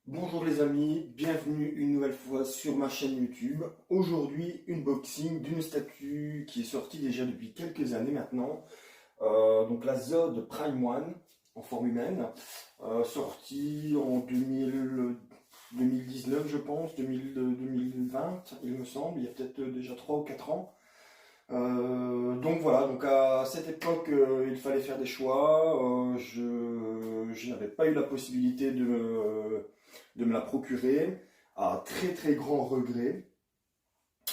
Bonjour les amis, bienvenue une nouvelle fois sur ma chaîne YouTube. Aujourd'hui, unboxing d'une statue qui est sortie déjà depuis quelques années maintenant. Donc la Zod Prime One en forme humaine, sortie en 2019 je pense, 2020 il me semble, il y a peut-être déjà 3 ou 4 ans. Donc voilà, donc à cette époque, il fallait faire des choix. Je n'avais pas eu la possibilité de me la procurer, à très très grand regret.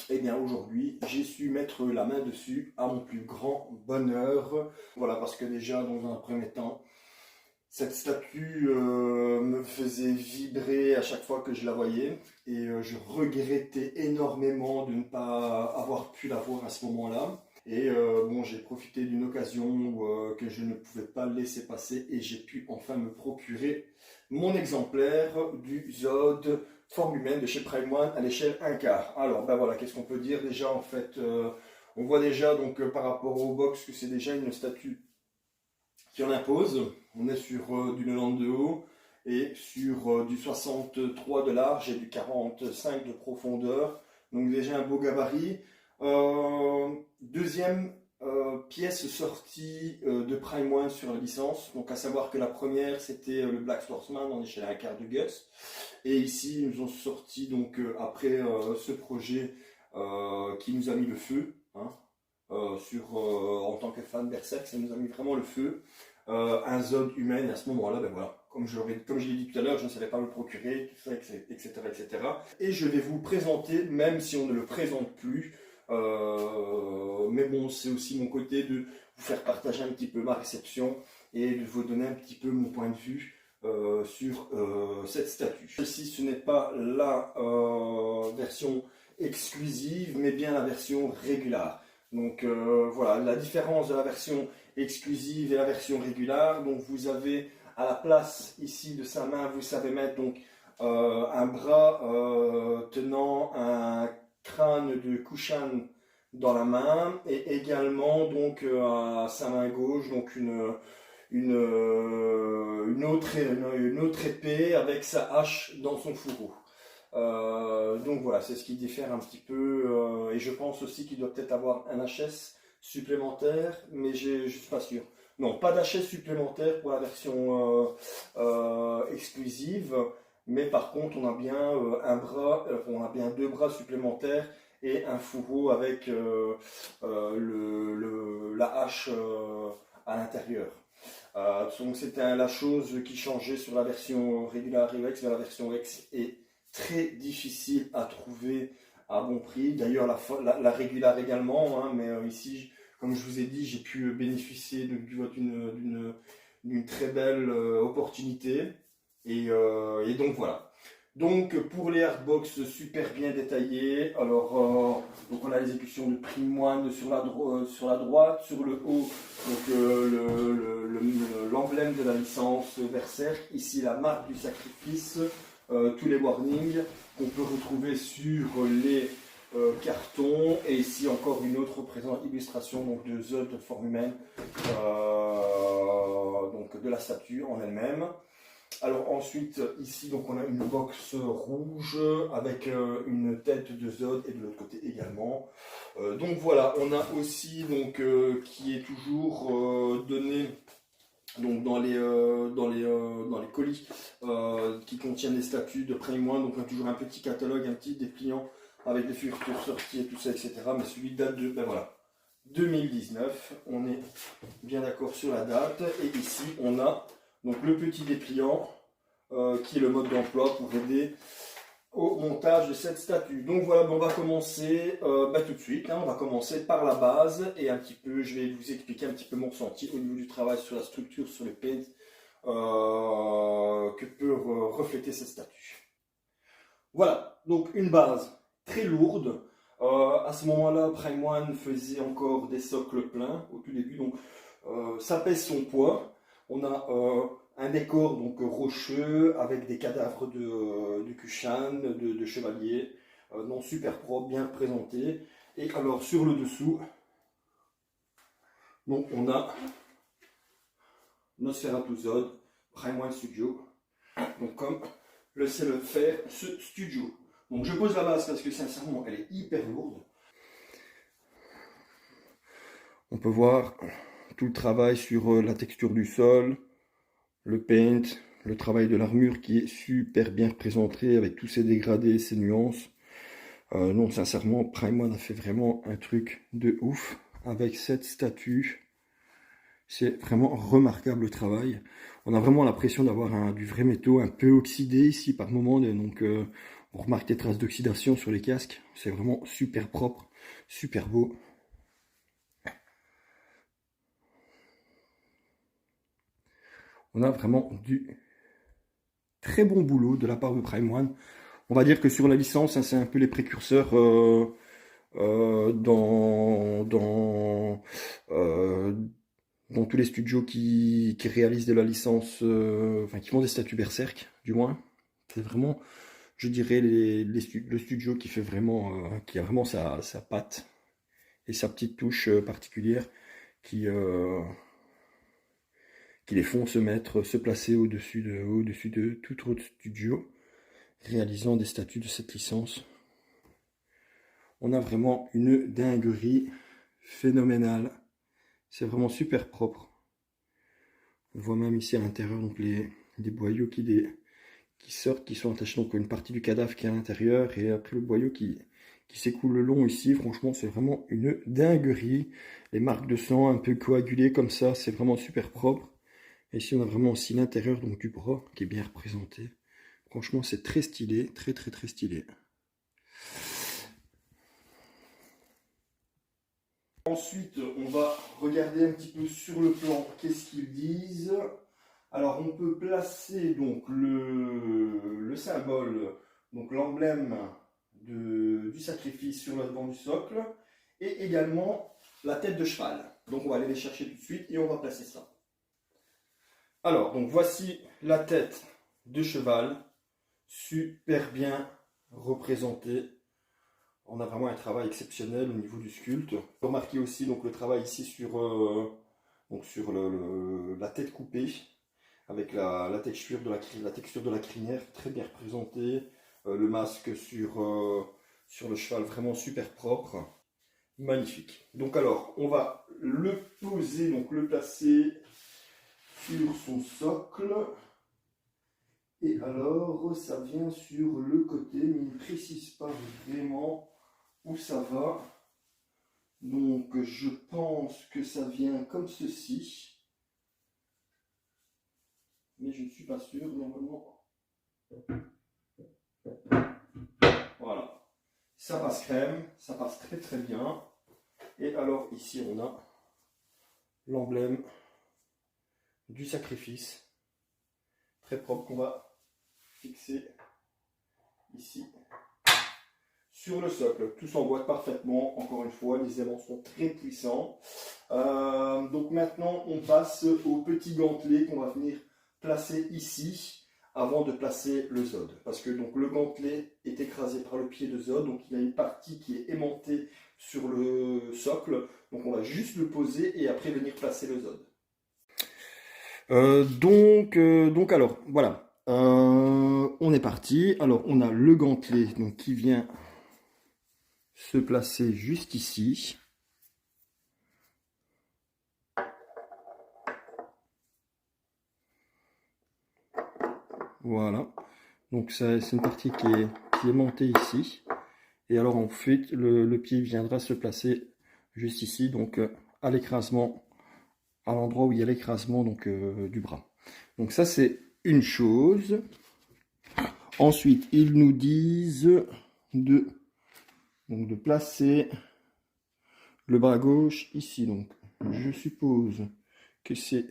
Et bien aujourd'hui, j'ai su mettre la main dessus à mon plus grand bonheur. Voilà, parce que déjà dans un premier temps, cette statue me faisait vibrer à chaque fois que je la voyais et je regrettais énormément de ne pas avoir pu la voir à ce moment-là. Et bon, j'ai profité d'une occasion que je ne pouvais pas laisser passer et j'ai pu enfin me procurer mon exemplaire du Zod forme humaine de chez Prime One à l'échelle 1 quart. Alors ben voilà, qu'est-ce qu'on peut dire déjà en fait, on voit déjà donc par rapport au box que c'est déjà une statue qui en impose. On est sur du 90 de haut et sur du 63 de large et du 45 de profondeur. Donc déjà un beau gabarit. Deuxième pièce sortie de Prime One sur la licence. Donc à savoir que la première c'était le Black Swordsman en échelle 1 quart de Guts. Et ici ils nous ont sorti donc après ce projet qui nous a mis le feu. Hein, en tant que fan Berserk, ça nous a mis vraiment le feu. Un Zod humaine, à ce moment-là, ben voilà, comme je l'ai dit tout à l'heure, je ne savais pas me le procurer, tout ça, etc., etc. Et je vais vous présenter, même si on ne le présente plus, mais bon, c'est aussi mon côté de vous faire partager un petit peu ma réception et de vous donner un petit peu mon point de vue sur cette statue. Celle-ci, ce n'est pas la version exclusive, mais bien la version régulière. Donc voilà, la différence de la version exclusive et la version régulière. Donc vous avez à la place ici de sa main, vous savez mettre donc un bras tenant un crâne de Kushan dans la main et également donc à sa main gauche donc une autre épée avec sa hache dans son fourreau. Donc voilà, c'est ce qui diffère un petit peu. Et je pense aussi qu'il doit peut-être avoir un HS supplémentaire, mais je ne suis pas sûr. Non, pas d'HS supplémentaire pour la version exclusive, mais par contre on a bien on a bien deux bras supplémentaires et un fourreau avec la hache à l'intérieur. Donc c'était la chose qui changeait sur la version Regular Rex vers la version X et très difficile à trouver à bon prix. D'ailleurs la Regular également, hein, mais ici, comme je vous ai dit, j'ai pu bénéficier d'une très belle opportunité. Et donc voilà. Donc pour les hardbox super bien détaillés, alors donc on a l'exécution de Prime One sur la droite, sur le haut l'emblème de la licence Berserk, ici la marque du sacrifice, tous les warnings qu'on peut retrouver sur les cartons, et ici encore une autre illustration donc, de Zod de forme humaine, donc de la statue en elle-même. Alors ensuite, ici, donc on a une box rouge avec une tête de Zod et de l'autre côté également. Donc voilà, on a aussi donc qui est toujours donné donc dans les colis qui contiennent les statues de Prime One. Donc on a toujours un petit catalogue, un petit dépliant avec les futures sorties et tout ça, etc. Mais celui date de, ben voilà, 2019. On est bien d'accord sur la date. Et ici, on a donc le petit dépliant qui est le mode d'emploi pour aider au montage de cette statue. Donc voilà, on va commencer tout de suite. Hein, on va commencer par la base et un petit peu, je vais vous expliquer un petit peu mon ressenti au niveau du travail sur la structure, sur le paint que peut refléter cette statue. Voilà, donc une base très lourde. À ce moment-là, Prime One faisait encore des socles pleins au tout début, donc ça pèse son poids. On a un décor donc rocheux avec des cadavres de Kushan, de chevaliers, non super propre, bien présenté. Et alors sur le dessous, donc on a Nosferatu Zod, Prime One Studio. Donc comme laisser le faire ce studio. Donc je pose la base parce que sincèrement elle est hyper lourde. On peut voir tout le travail sur la texture du sol, le paint, le travail de l'armure qui est super bien représenté avec tous ces dégradés, ces nuances. Non, sincèrement, Prime One a fait vraiment un truc de ouf avec cette statue. C'est vraiment remarquable le travail. On a vraiment l'impression d'avoir du vrai métaux un peu oxydé ici par moment. Donc on remarque des traces d'oxydation sur les casques. C'est vraiment super propre, super beau. On a vraiment du très bon boulot de la part de Prime One. On va dire que sur la licence, hein, c'est un peu les précurseurs dans tous les studios qui réalisent de la licence, enfin qui font des statues Berserk, du moins. C'est vraiment, je dirais, le studio qui fait vraiment, qui a vraiment sa patte et sa petite touche particulière qui les font se placer au-dessus de tout autre studio réalisant des statues de cette licence. On a vraiment une dinguerie phénoménale. C'est vraiment super propre. On voit même ici à l'intérieur donc des boyaux qui sortent, qui sont attachés donc à une partie du cadavre qui est à l'intérieur et après le boyau qui s'écoule le long ici. Franchement, c'est vraiment une dinguerie. Les marques de sang un peu coagulées comme ça, c'est vraiment super propre. Et ici, on a vraiment aussi l'intérieur donc du bras qui est bien représenté. Franchement, c'est très stylé, très stylé. Ensuite, on va regarder un petit peu sur le plan qu'est-ce qu'ils disent. Alors, on peut placer donc le symbole, donc l'emblème du sacrifice sur le devant du socle et également la tête de cheval. Donc, on va aller les chercher tout de suite et on va placer ça. Alors, donc voici la tête de cheval, super bien représentée. On a vraiment un travail exceptionnel au niveau du sculpte. Remarquez aussi donc, le travail ici sur la tête coupée, avec la texture de la crinière, très bien représentée. Le masque sur le cheval, vraiment super propre. Magnifique. Donc alors, on va le poser, donc le placer sur son socle. Et alors, ça vient sur le côté, mais il ne précise pas vraiment où ça va. Donc, je pense que ça vient comme ceci. Mais je ne suis pas sûr, normalement. Voilà. Ça passe crème, ça passe très bien. Et alors, ici, on a l'emblème du sacrifice. Très propre qu'on va fixer ici. Sur le socle, tout s'emboîte parfaitement. Encore une fois, les aimants sont très puissants. Donc maintenant, on passe au petit gantelet qu'on va venir placer ici avant de placer le Zod. Parce que donc, le gantelet est écrasé par le pied de Zod. Donc il y a une partie qui est aimantée sur le socle. Donc on va juste le poser et après venir placer le Zod. Donc alors, voilà. On est parti. Alors on a le gantelet donc, qui vient se placer juste ici. Voilà. Donc c'est une partie qui est montée ici. Et alors ensuite le pied viendra se placer juste ici, donc à l'écrasement, à l'endroit où il y a l'écrasement donc du bras. Donc ça c'est une chose. Ensuite ils nous disent de placer le bras gauche ici. Donc je suppose que c'est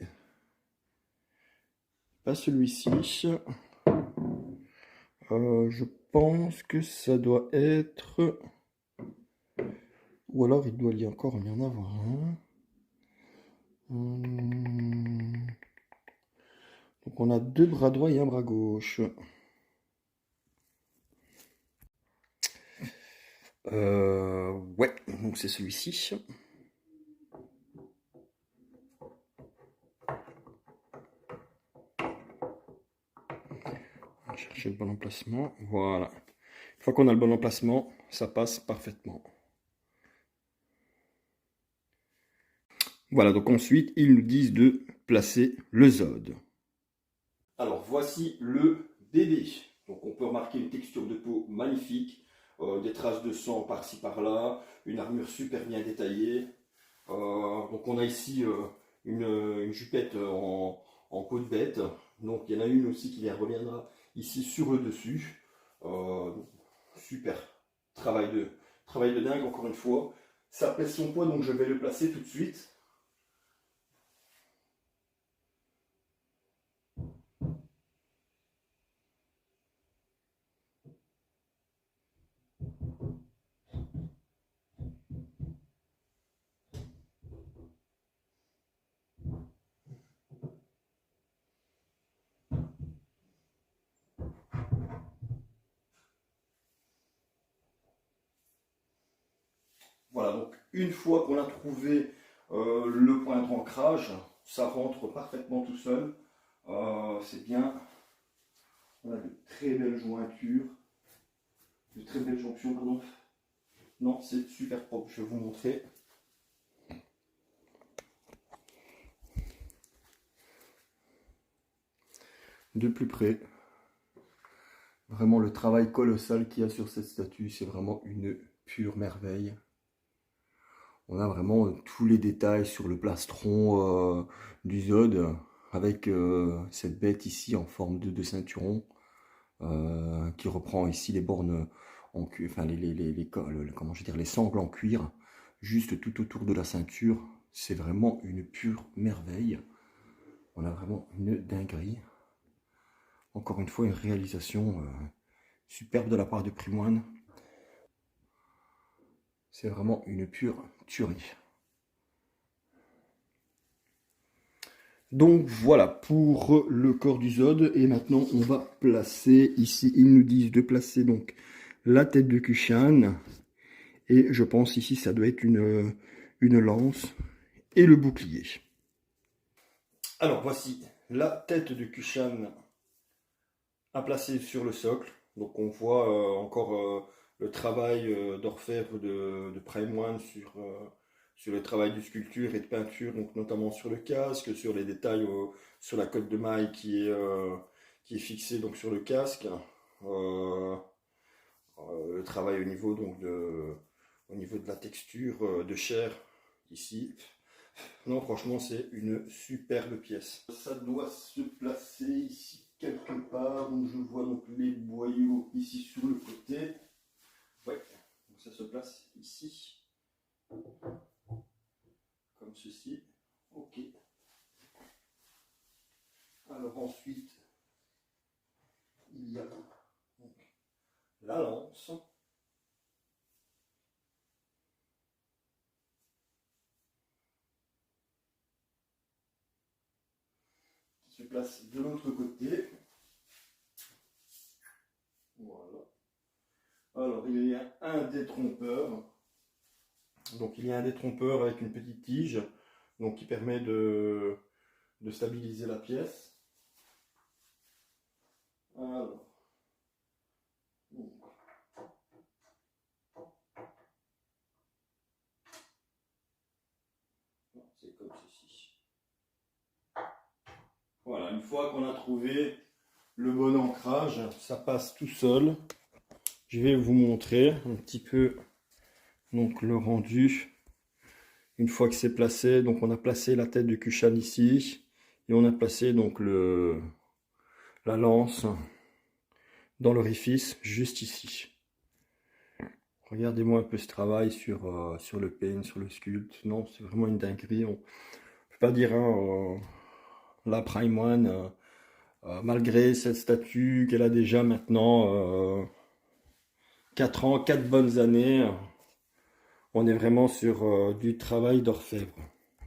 pas celui-ci. Je pense que ça doit être... Ou alors il doit encore y en avoir un. Donc on a deux bras droits et un bras gauche. Ouais, donc c'est celui-ci. chercher le bon emplacement. Voilà. Une fois qu'on a le bon emplacement, ça passe parfaitement. Voilà, donc ensuite, ils nous disent de placer le Zod. Alors, voici le bébé. Donc, on peut remarquer une texture de peau magnifique, des traces de sang par-ci par-là, une armure super bien détaillée. Donc, on a ici une jupette en peau de bête. Donc, il y en a une aussi qui reviendra ici sur le dessus. Super. Travail de dingue, encore une fois. Ça pèse son poids, donc je vais le placer tout de suite. Voilà, donc une fois qu'on a trouvé le point d'ancrage, ça rentre parfaitement tout seul. C'est bien. On a de très belles jointures, de très belles jonctions, pardon. Non, c'est super propre, je vais vous montrer. De plus près. Vraiment le travail colossal qu'il y a sur cette statue, c'est vraiment une pure merveille. On a vraiment tous les détails sur le plastron du Zod, avec cette bête ici en forme de ceinturon, qui reprend ici les bornes en cuir, enfin comment je veux dire, les sangles en cuir, juste tout autour de la ceinture. C'est vraiment une pure merveille. On a vraiment une dinguerie. Encore une fois, une réalisation superbe de la part de Primoine. C'est vraiment une pure tuerie. Donc voilà pour le corps du Zod. Et maintenant, on va placer ici, ils nous disent de placer donc la tête de Kushan. Et je pense ici, ça doit être une lance et le bouclier. Alors voici la tête de Kushan à placer sur le socle. Donc on voit encore le travail d'orfèvre de Prime One sur le travail de sculpture et de peinture, donc notamment sur le casque, sur les détails sur la cotte de maille qui est fixée donc sur le casque. Le travail au niveau donc au niveau de la texture de chair ici. Non, franchement, c'est une superbe pièce. Ça doit se placer ici quelque part. Donc, je vois donc les boyaux ici sur le côté. Ouais, donc ça se place ici. Comme ceci. Ok. Alors ensuite, il y a donc la lance. Se place de l'autre côté. Voilà. Alors il y a un détrompeur. Donc il y a un détrompeur avec une petite tige, donc qui permet de stabiliser la pièce. Alors. C'est comme ceci. Voilà, une fois qu'on a trouvé le bon ancrage, ça passe tout seul. Je vais vous montrer un petit peu donc le rendu. Une fois que c'est placé, donc on a placé la tête de Kushan ici et on a placé donc la lance dans l'orifice juste ici. Regardez-moi un peu ce travail sur le paint, sur le sculpte. Non, c'est vraiment une dinguerie. On ne peut pas dire la Prime One. Malgré cette statue qu'elle a déjà maintenant 4 ans, 4 bonnes années, on est vraiment sur du travail d'orfèvre.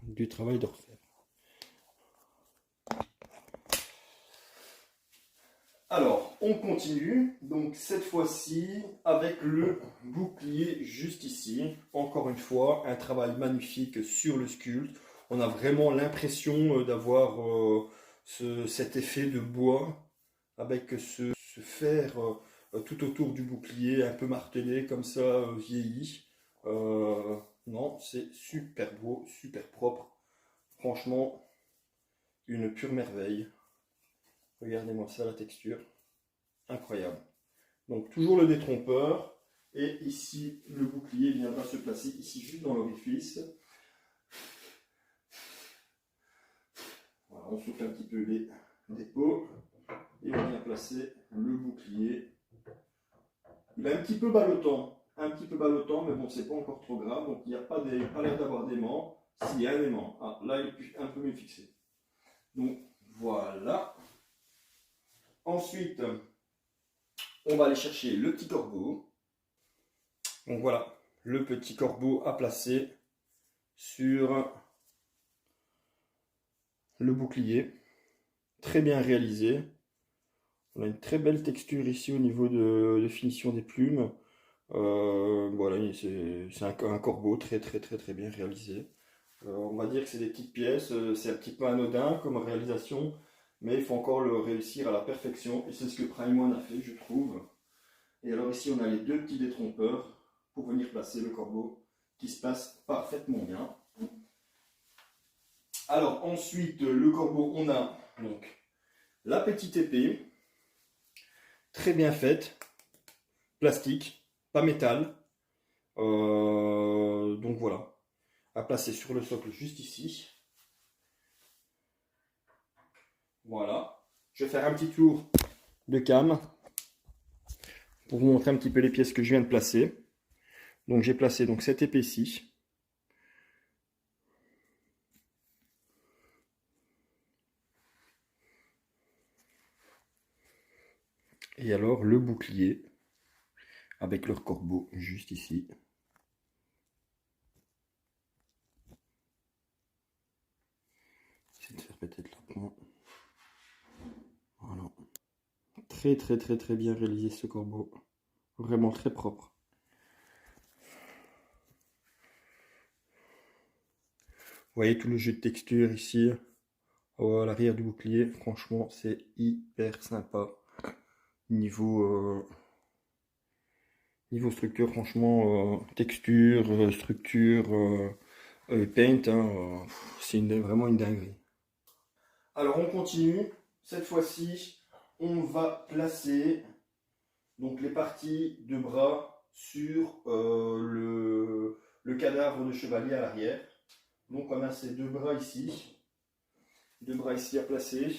Du travail d'orfèvre. Alors, on continue. Donc cette fois-ci avec le bouclier juste ici. Encore une fois, un travail magnifique sur le sculpte. On a vraiment l'impression d'avoir cet effet de bois avec ce se faire tout autour du bouclier, un peu martelé, comme ça, vieilli. Non, c'est super beau, super propre. Franchement, une pure merveille. Regardez-moi ça, la texture. Incroyable. Donc toujours le détrompeur. Et ici, le bouclier viendra se placer ici, juste dans l'orifice. Voilà, on souffle un petit peu les peaux. Et on vient placer le bouclier. Il est un petit peu ballottant. Un petit peu ballottant, mais bon, c'est pas encore trop grave. Donc il n'y a pas l'air d'avoir d'aimant. S'il y a un aimant. Ah, là, il est un peu mieux fixé. Donc voilà. Ensuite, on va aller chercher le petit corbeau. Donc voilà, le petit corbeau à placer sur le bouclier. Très bien réalisé. On a une très belle texture ici au niveau de finition des plumes. Voilà, c'est un corbeau très bien réalisé. On va dire que c'est des petites pièces, c'est un petit peu anodin comme réalisation, mais il faut encore le réussir à la perfection, et c'est ce que Prime One a fait, je trouve. Et alors ici, on a les deux petits détrompeurs pour venir placer le corbeau, qui se passe parfaitement bien. Alors ensuite, le corbeau, on a donc la petite épée, très bien faite, plastique, pas métal. Donc voilà, à placer sur le socle juste ici. Voilà. Je vais faire un petit tour de cam pour vous montrer un petit peu les pièces que je viens de placer. Donc j'ai placé donc cette épée-ci. Et alors le bouclier avec leur corbeau juste ici. J'essaie de faire peut-être la pointe. Voilà. Très bien réalisé ce corbeau. Vraiment très propre. Vous voyez tout le jeu de texture ici. À l'arrière du bouclier. Franchement, c'est hyper sympa. Niveau structure, franchement, texture, structure, paint, hein, c'est vraiment une dinguerie. Alors on continue. Cette fois-ci, on va placer donc les parties de bras sur le cadavre de chevalier à l'arrière. Donc on a ces deux bras ici à placer.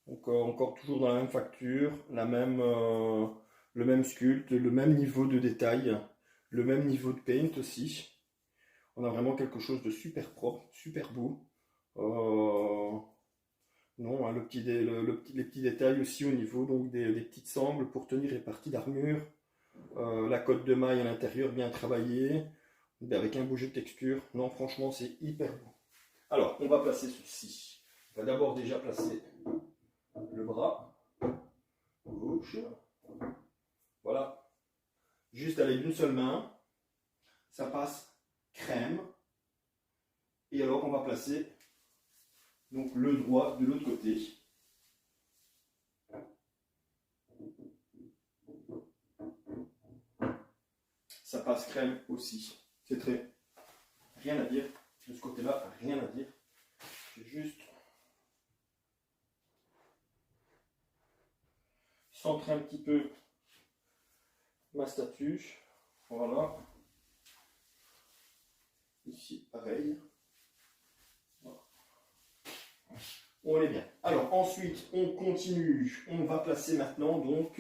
Donc encore toujours dans la même facture, le même sculpte, le même niveau de détail, le même niveau de paint aussi. On a vraiment quelque chose de super propre, super beau. Non, hein, les petits détails aussi au niveau donc des petites sangles pour tenir les parties d'armure. La cotte de maille à l'intérieur bien travaillée, avec un beau jeu de texture. Non, franchement, c'est hyper beau. Alors, on va placer ceci. On va d'abord déjà placer le bras gauche. Voilà. Juste avec d'une seule main. Ça passe crème. Et alors, on va placer donc le droit de l'autre côté. Ça passe crème aussi. C'est très... Rien à dire. De ce côté-là, rien à dire. J'ai juste centrer un petit peu ma statue. Voilà. Ici, pareil. Voilà. On est bien. Alors, ensuite, on continue. On va placer maintenant donc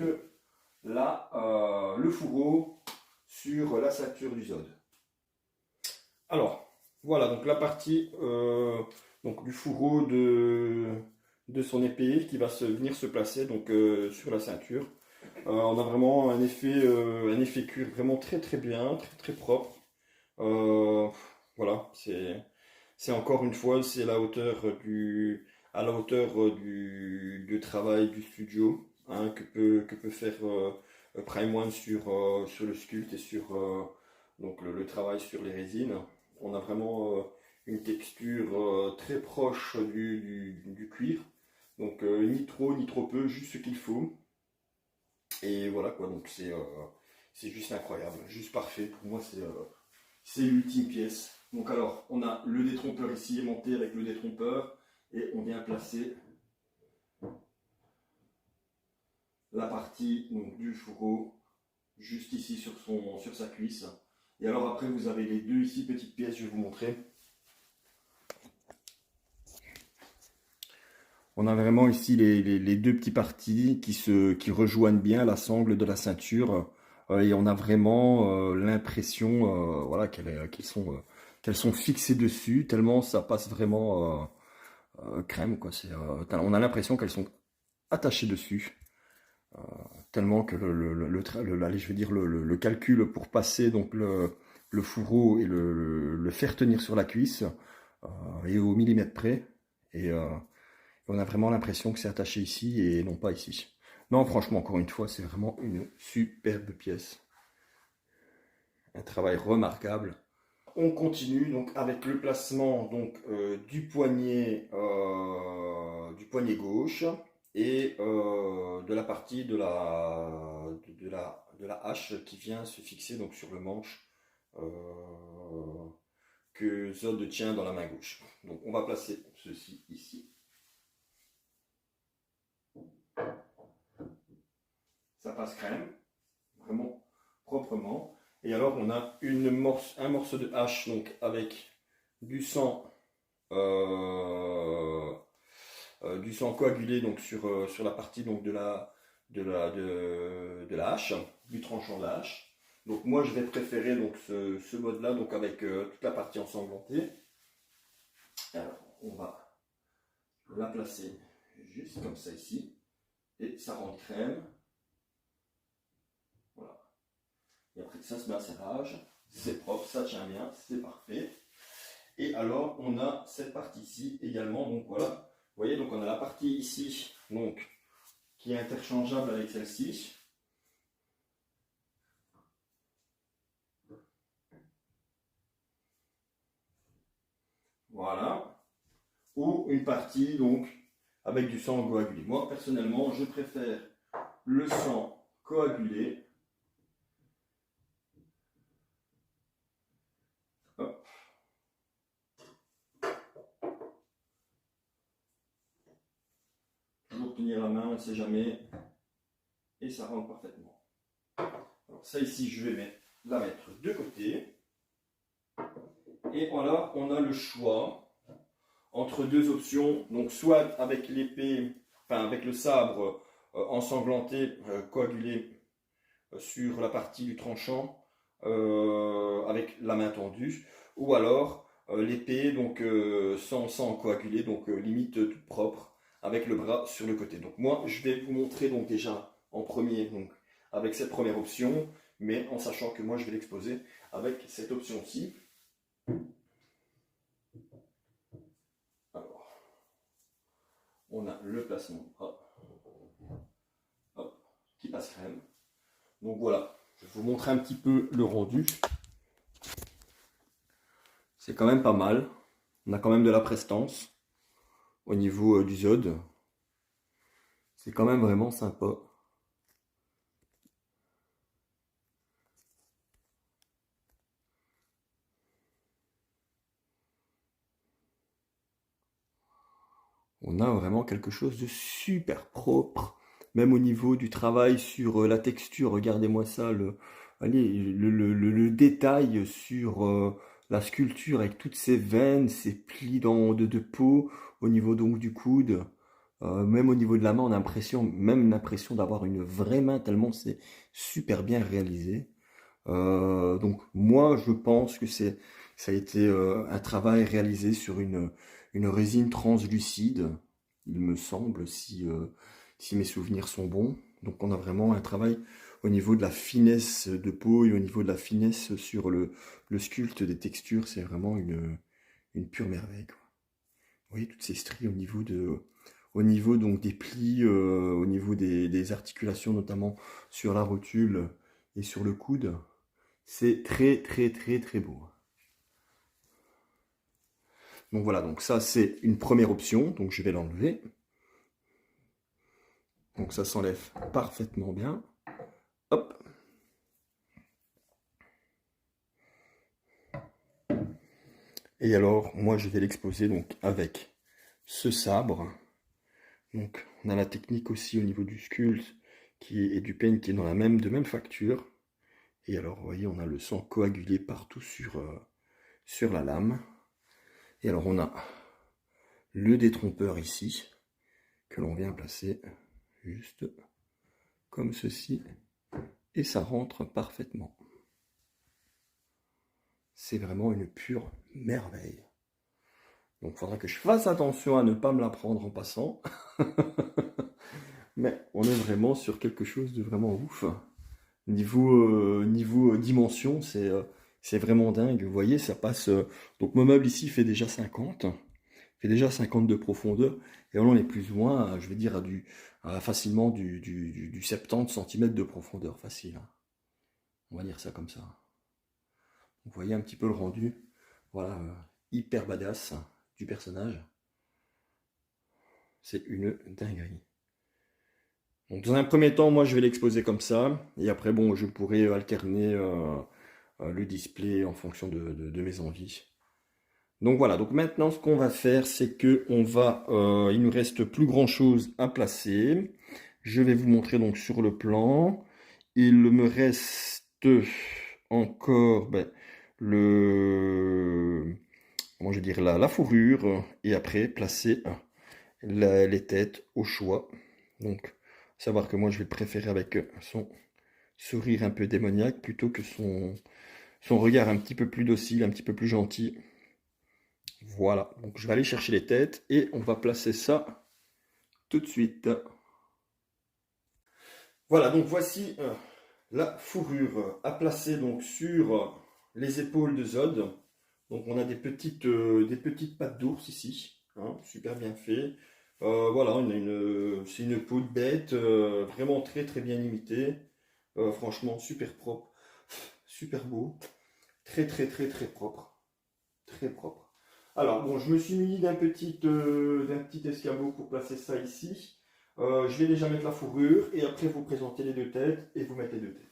le fourreau sur la ceinture du Zod. Alors, voilà donc la partie donc, du fourreau de son épée qui va venir se placer donc, sur la ceinture. On a vraiment un effet cuir vraiment très bien, très propre. Voilà, c'est encore une fois, c'est à la hauteur du travail du studio hein, que peut faire Prime One sur le sculpte et sur donc le travail sur les résines. On a vraiment une texture très proche du cuir. Donc ni trop ni trop peu, juste ce qu'il faut. Et voilà quoi, donc c'est juste incroyable, juste parfait. Pour moi, c'est l'ultime pièce. Donc alors, on a le détrompeur ici aimanté avec le détrompeur et on vient placer la partie donc, du fourreau juste ici sur sa cuisse. Et alors après, vous avez les deux ici petites pièces, je vais vous montrer. On a vraiment ici les deux petites parties qui rejoignent bien la sangle de la ceinture. Et on a vraiment l'impression voilà, qu'elles sont fixées dessus, tellement ça passe vraiment crème. Quoi. On a l'impression qu'elles sont attachées dessus. Tellement que allez, je veux dire, le calcul pour passer donc le fourreau et le faire tenir sur la cuisse est au millimètre près. Et on a vraiment l'impression que c'est attaché ici et non pas ici. Non, franchement, encore une fois, c'est vraiment une superbe pièce. Un travail remarquable. On continue donc avec le placement donc, du poignet gauche et de la partie de la hache qui vient se fixer donc, sur le manche que Zod tient dans la main gauche. Donc on va placer ceci ici. Ça passe crème, vraiment proprement. Et alors on a un morceau de hache donc avec du sang coagulé donc sur la partie donc de la hache, du tranchant de la hache. Donc moi je vais préférer donc ce mode là donc avec toute la partie ensanglantée. Alors on va la placer juste comme ça ici et ça rend crème. Voilà. Et après ça se met à serrage, c'est propre, ça tient bien, c'est parfait. Et alors on a cette partie ici également, donc voilà. Vous voyez, donc on a la partie ici, donc, qui est interchangeable avec celle-ci. Voilà. Ou une partie, donc, avec du sang coagulé. Moi, personnellement, je préfère le sang coagulé. Hop. Toujours tenir la main, on ne sait jamais. Et ça rentre parfaitement. Alors ça ici, je vais la mettre de côté. Et voilà, on a le choix entre deux options. Donc soit avec l'épée, enfin avec le sabre ensanglanté, coagulé sur la partie du tranchant, avec la main tendue, ou alors l'épée donc sans coaguler, donc limite toute propre, avec le bras sur le côté. Donc moi, je vais vous montrer donc déjà en premier, donc avec cette première option, mais en sachant que moi je vais l'exposer avec cette option-ci. Alors, on a le placement, hop, qui passe crème. Donc voilà, je vais vous montrer un petit peu le rendu. C'est quand même pas mal. On a quand même de la prestance au niveau du Zod. C'est quand même vraiment sympa. On a vraiment quelque chose de super propre. Même au niveau du travail sur la texture, regardez-moi ça, le détail sur la sculpture avec toutes ces veines, ces plis de peau, au niveau donc du coude. Même au niveau de la main, on a l'impression d'avoir une vraie main, tellement c'est super bien réalisé. Donc moi, je pense que ça a été un travail réalisé sur une résine translucide, il me semble, si mes souvenirs sont bons. Donc on a vraiment un travail au niveau de la finesse de peau et au niveau de la finesse sur le sculpte des textures. C'est vraiment une pure merveille, quoi. Vous voyez toutes ces stries au niveau donc des plis, au niveau des articulations, notamment sur la rotule et sur le coude. C'est très très très très beau. Donc voilà, donc ça c'est une première option, donc je vais l'enlever. Donc ça s'enlève parfaitement bien. Et alors, moi, je vais l'exposer donc avec ce sabre. Donc, on a la technique aussi au niveau du sculpte et du peigne qui est dans de même facture. Et alors, vous voyez, on a le sang coagulé partout sur la lame. Et alors, on a le détrompeur ici, que l'on vient placer juste comme ceci. Et ça rentre parfaitement. C'est vraiment une pure merveille. Donc, il faudra que je fasse attention à ne pas me la prendre en passant. Mais on est vraiment sur quelque chose de vraiment ouf. Niveau dimension, c'est vraiment dingue. Vous voyez, ça passe. Donc, mon meuble ici fait déjà 50. Fait déjà 50 de profondeur. Et là, on est plus ou moins, je vais dire, facilement du 70 cm de profondeur. Facile, hein. On va dire ça comme ça. Vous voyez un petit peu le rendu. Voilà, hyper badass du personnage. C'est une dinguerie. Donc, dans un premier temps, moi, je vais l'exposer comme ça. Et après, bon, je pourrai alterner le display en fonction de mes envies. Donc voilà, donc maintenant, ce qu'on va faire, c'est que il nous reste plus grand-chose à placer. Je vais vous montrer donc sur le plan. Il me reste encore le, comment je vais dire, la fourrure. Et après, placer les têtes au choix. Donc, savoir que moi je vais le préférer avec son sourire un peu démoniaque plutôt que son regard un petit peu plus docile, un petit peu plus gentil. Voilà, donc je vais aller chercher les têtes et on va placer ça tout de suite. Voilà, donc voici la fourrure à placer donc sur les épaules de Zod. Donc on a des petites pattes d'ours ici, hein, super bien fait. Voilà, c'est une peau de bête, vraiment très très bien imitée. Franchement, super propre, super beau, très très très très propre, très propre. Alors bon, je me suis muni d'un petit escabeau pour placer ça ici. Je vais déjà mettre la fourrure et après vous présenter les deux têtes et vous mettez les deux têtes.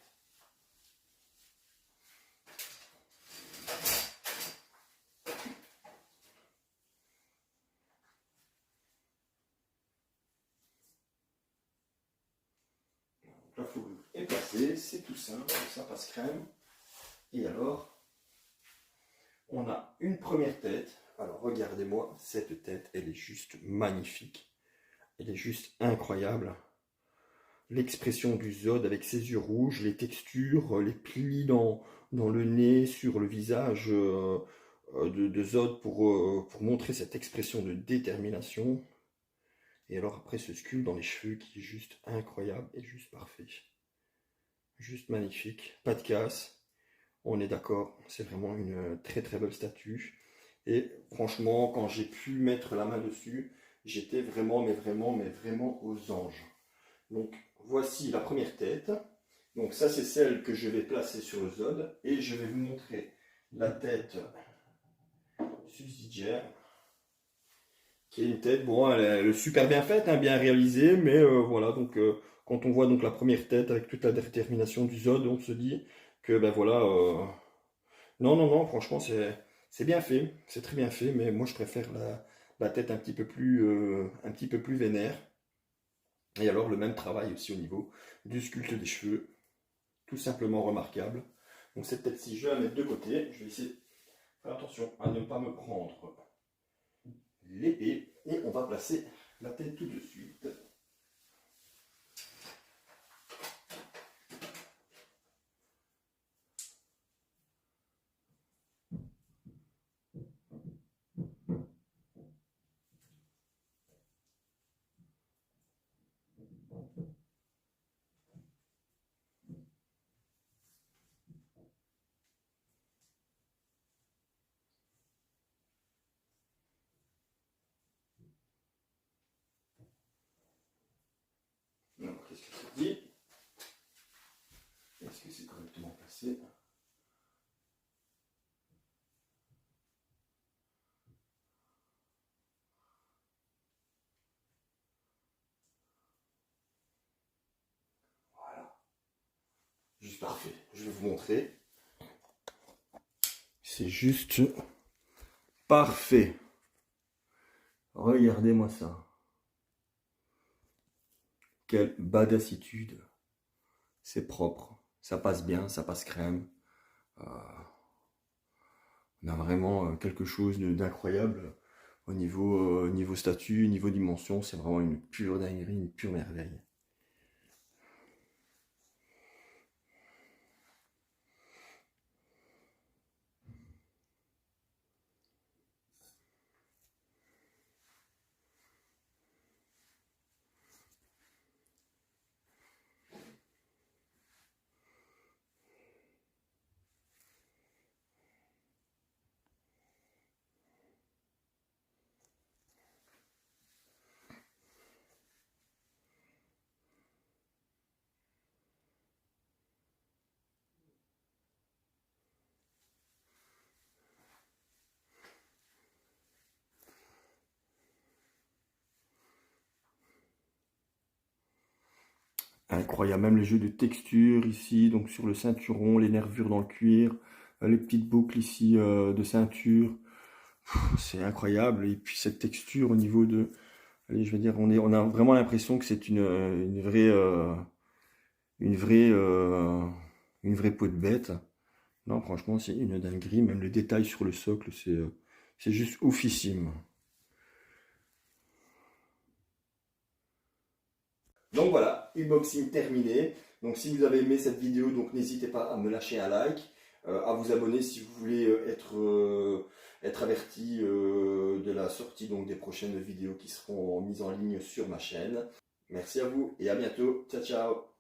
La fourrure est placée, c'est tout simple, ça passe crème. Et alors, on a une première tête. Alors regardez-moi, cette tête, elle est juste magnifique. Elle est juste incroyable. L'expression du Zod avec ses yeux rouges, les textures, les plis dans le nez, sur le visage de Zod pour montrer cette expression de détermination. Et alors après ce sculpte dans les cheveux qui est juste incroyable et juste parfait. Juste magnifique, pas de casse. On est d'accord, c'est vraiment une très très belle statue. Et franchement, quand j'ai pu mettre la main dessus, j'étais vraiment, mais vraiment aux anges. Donc voici la première tête. Donc ça c'est celle que je vais placer sur le Zod. Et je vais vous montrer la tête subsidiaire. Qui est une tête, bon, elle est super bien faite, hein, bien réalisée. Mais voilà, donc quand on voit donc la première tête avec toute la détermination du Zod, on se dit que ben voilà... non, non, non, franchement, c'est bien fait, c'est très bien fait, mais moi je préfère la tête un petit peu plus vénère. Et alors le même travail aussi au niveau du sculpte des cheveux, tout simplement remarquable. Donc cette tête-ci, je vais la mettre de côté, je vais essayer de faire attention à ne pas me prendre l'épée, et on va placer la tête tout de suite. Alors, qu'est-ce que ça dit? Est-ce que c'est correctement placé? Voilà. Juste parfait. Je vais vous montrer. C'est juste Parfait. Regardez-moi ça. Quelle badassitude. C'est propre. Ça passe bien, ça passe crème. Euh, on a vraiment quelque chose d'incroyable niveau statut, niveau dimension. C'est vraiment une pure dinguerie, une pure merveille. Incroyable, même les jeux de texture ici, donc sur le ceinturon, les nervures dans le cuir, les petites boucles ici de ceinture. C'est incroyable. Et puis cette texture au niveau de, allez, je veux dire, on a vraiment l'impression que c'est une vraie, une vraie peau de bête. Non, franchement, c'est une dinguerie. Même le détail sur le socle, c'est juste oufissime. Donc voilà, unboxing terminé. Donc si vous avez aimé cette vidéo, donc n'hésitez pas à me lâcher un like, à vous abonner si vous voulez être averti de la sortie donc des prochaines vidéos qui seront mises en ligne sur ma chaîne. Merci à vous et à bientôt. Ciao ciao.